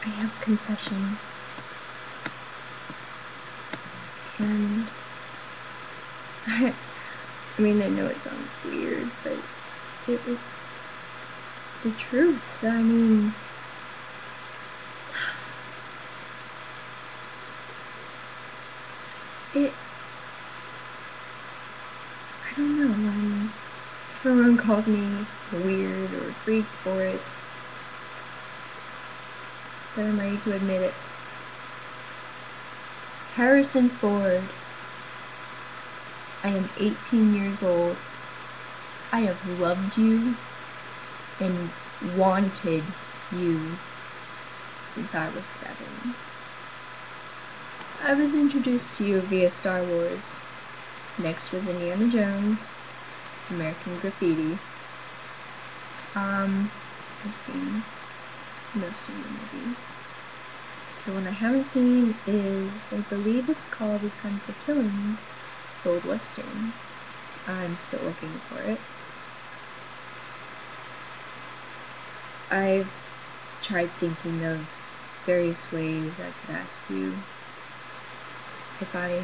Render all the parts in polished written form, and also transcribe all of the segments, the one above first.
I have a confession. And I mean, I know it sounds weird, but it's the truth. I mean, I don't know. Everyone calls me weird or freak for it, but I'm ready to admit it. Harrison Ford. I am 18 years old. I have loved you and wanted you since I was 7. I was introduced to you via Star Wars. Next was Indiana Jones, American Graffiti. I've seen most of the movies. The one I haven't seen is, I believe it's called The Time for Killing, Old Western. I'm still looking for it. I've tried thinking of various ways I could ask you if I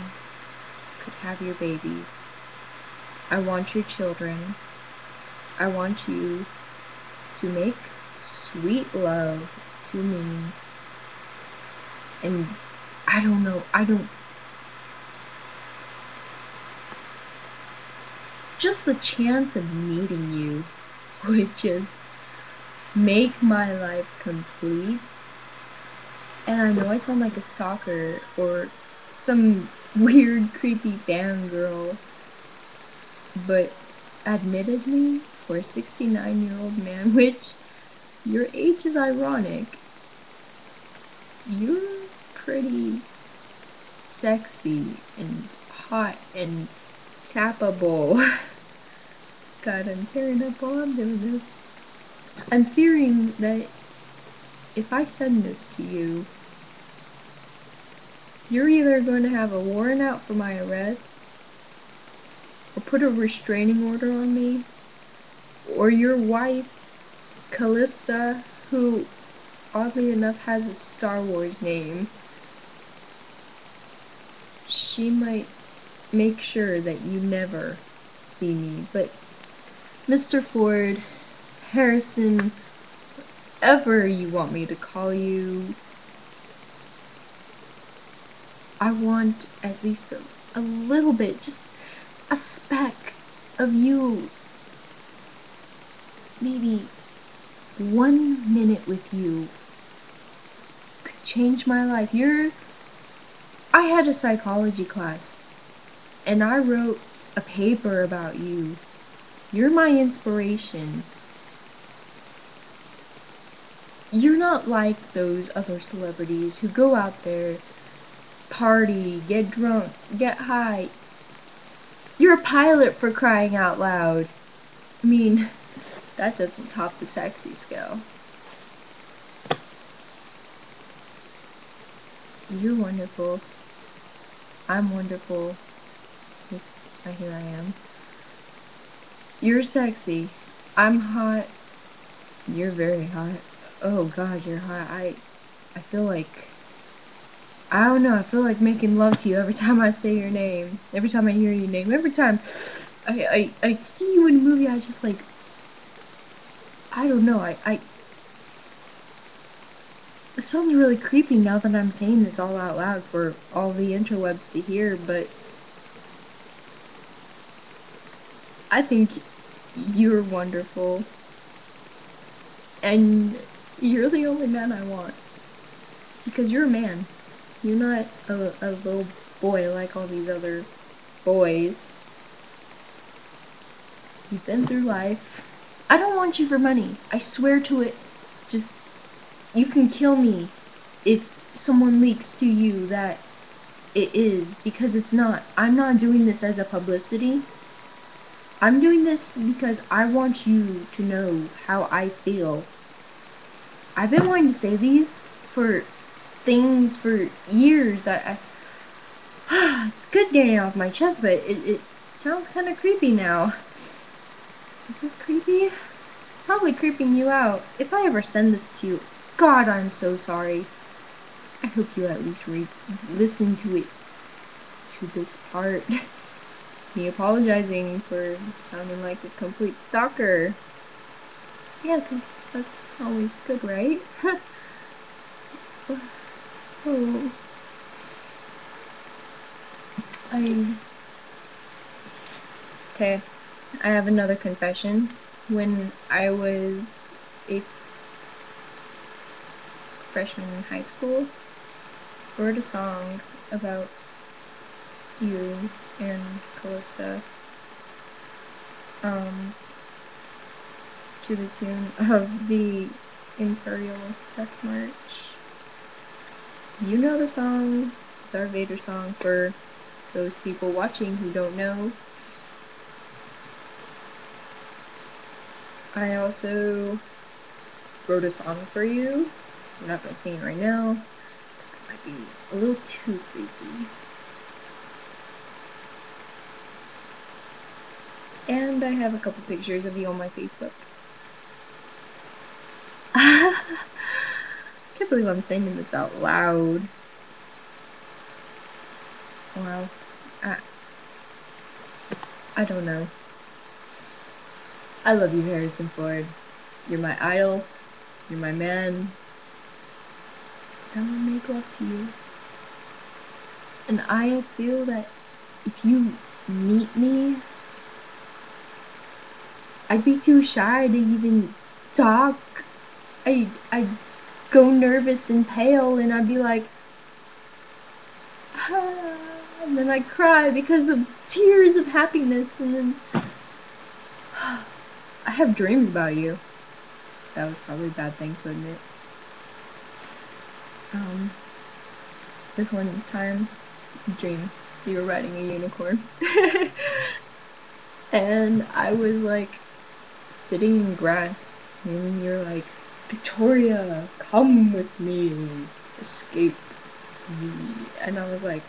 could have your babies. I want your children. I want you to make sweet love to me. And I don't know, just the chance of meeting you would just make my life complete. And I know I sound like a stalker or some weird, creepy fangirl, but admittedly, for a 69-year-old man, which your age is ironic, you're pretty sexy and hot and tappable. God, I'm tearing up while I'm doing this. I'm fearing that if I send this to you, you're either going to have a warrant out for my arrest, or put a restraining order on me, or your wife, Callista, who oddly enough has a Star Wars name, she might make sure that you never see me. But Mr. Ford, Harrison, whatever you want me to call you, I want at least a little bit, just a speck of you. Maybe 1 minute with you could change my life. I had a psychology class, and I wrote a paper about you. You're my inspiration. You're not like those other celebrities who go out there, party, get drunk, get high. You're a pilot, for crying out loud. I mean, that doesn't top the sexy scale. You're wonderful. I'm wonderful. Yes, here I am. You're sexy. I'm hot. You're very hot. Oh god, you're hot. I feel like, I don't know, I feel like making love to you every time I say your name. Every time I hear your name. Every time I see you in a movie, I just like, I don't know, it sounds really creepy now that I'm saying this all out loud for all the interwebs to hear, but I think you're wonderful. And you're the only man I want. Because you're a man. You're not a little boy like all these other boys. You've been through life. I don't want you for money. I swear to it. Just, you can kill me if someone leaks to you that it is, because it's not. I'm not doing this as a publicity. I'm doing this because I want you to know how I feel. I've been wanting to say these for years. It's good getting off my chest, but it sounds kind of creepy now. Is this creepy? It's probably creeping you out. If I ever send this to you, God, I'm so sorry. I hope you at least listen to it, to this part. Me apologizing for sounding like a complete stalker. Yeah, 'cause that's always good, right? Oh. Okay, I have another confession. When I was a freshman in high school, I wrote a song about you and Callista, to the tune of the Imperial Death March. You know the song, it's our Vader song for those people watching who don't know. I also wrote a song for you. I'm not gonna sing it right now. That might be a little too creepy. And I have a couple pictures of you on my Facebook. I can't believe I'm saying this out loud. Wow. I don't know. I love you, Harrison Ford. You're my idol. You're my man. I will make love to you. And I feel that if you meet me, I'd be too shy to even talk. I'd go nervous and pale, and I'd be like, ah, and then I'd cry because of tears of happiness, and then I have dreams about you. That was probably a bad thing to admit. This one time, dream, you were riding a unicorn. And I was like sitting in grass, and you're like, Victoria, come with me, escape me. And I was like,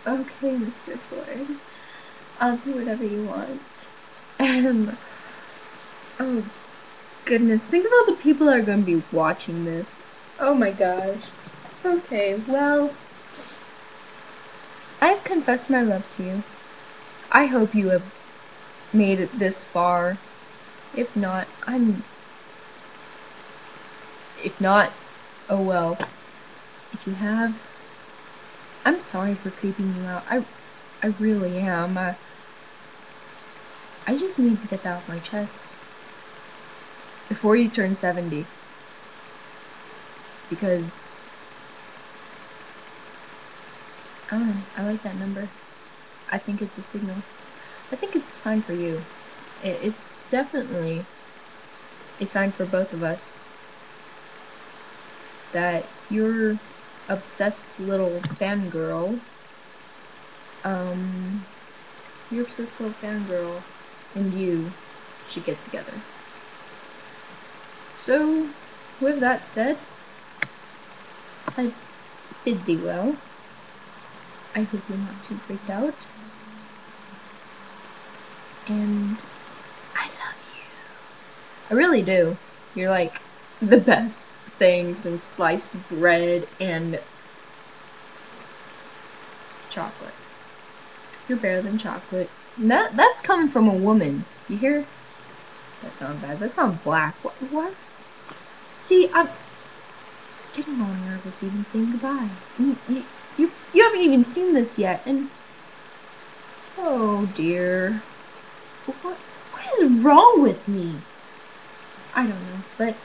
okay, Mr. Ford, I'll do whatever you want. And oh goodness, think of all the people that are going to be watching this. Oh my gosh. Okay, well, I've confessed my love to you. I hope you have made it this far. If not, oh well. If you have, I'm sorry for creeping you out. I really am. I just need to get that off my chest before you turn 70. Because, I don't know, I like that number. I think it's a signal. I think it's a sign for you. It's definitely a sign for both of us that your obsessed little fangirl, and you should get together. So, with that said, I bid thee well. I hope you're not too freaked out. And I love you. I really do. You're like the best thing since sliced bread and chocolate. You're better than chocolate. That's coming from a woman. You hear? That sounds bad. That sounds black. What? See, I'm getting all nervous even saying goodbye. You haven't even seen this yet, and oh dear. What is wrong with me? I don't know, but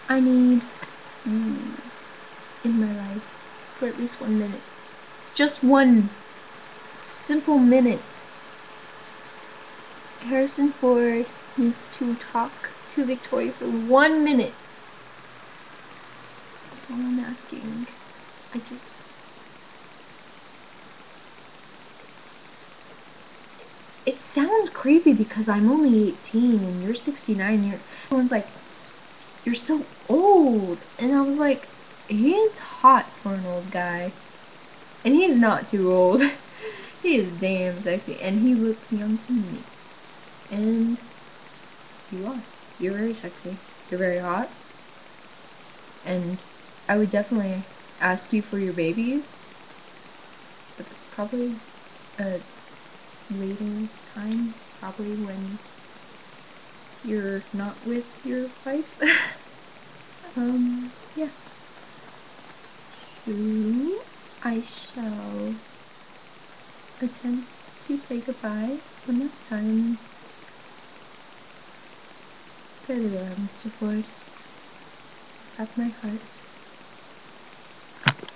I need you in my life for at least 1 minute. Just one simple minute. Harrison Ford needs to talk to Victoria for 1 minute. That's all I'm asking. It sounds creepy because I'm only 18 and you're 69. Everyone's like, you're so old. And I was like, he is hot for an old guy. And he's not too old. He is damn sexy. And he looks young to me. And you are. You're very sexy. You're very hot. And I would definitely ask you for your babies, but that's probably a later time, probably when you're not with your wife. Yeah. So I shall attempt to say goodbye one last time. Farewell, Mr. Ford. You have my heart.